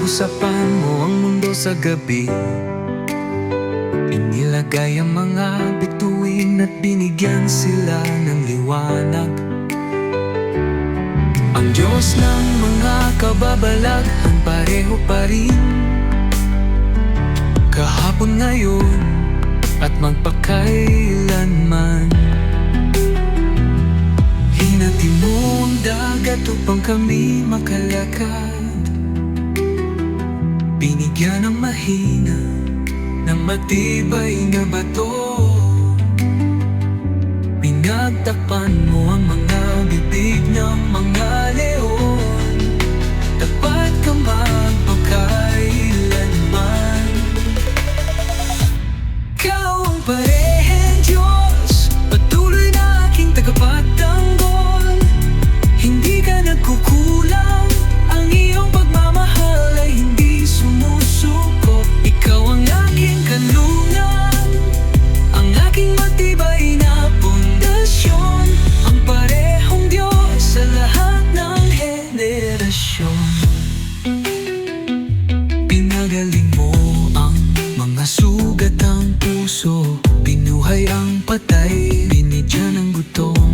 Pinag-usapan mo ang mundo sa gabi. Inilagay ang mga bituin at binigyan sila ng liwanag. Ang Diyos ng mga kababalaghan pareho pa rin, kahapon, ngayon, at magpakailanman. Hinati mo ang dagat upang kami makalakad. Binigyan ng mahina, ng matibay na bato. Pinagtakpan mo ang mga bibig ng mga leon. Tapat ka magpakailanman. Ikaw ang pareheng Diyos, patuloy na aking tagapagtanggol. Hindi ka nagkukulang, ang iyong pagmamahal ay hindi sumusuko. Ikaw ang aking kanlungan, ang aking matibay na pundasyon. Ang parehong Diyos sa lahat ng henerasyon. Pinagaling mo ang mga sugat ng puso, binuhay ang patay, binigyan ng gutom.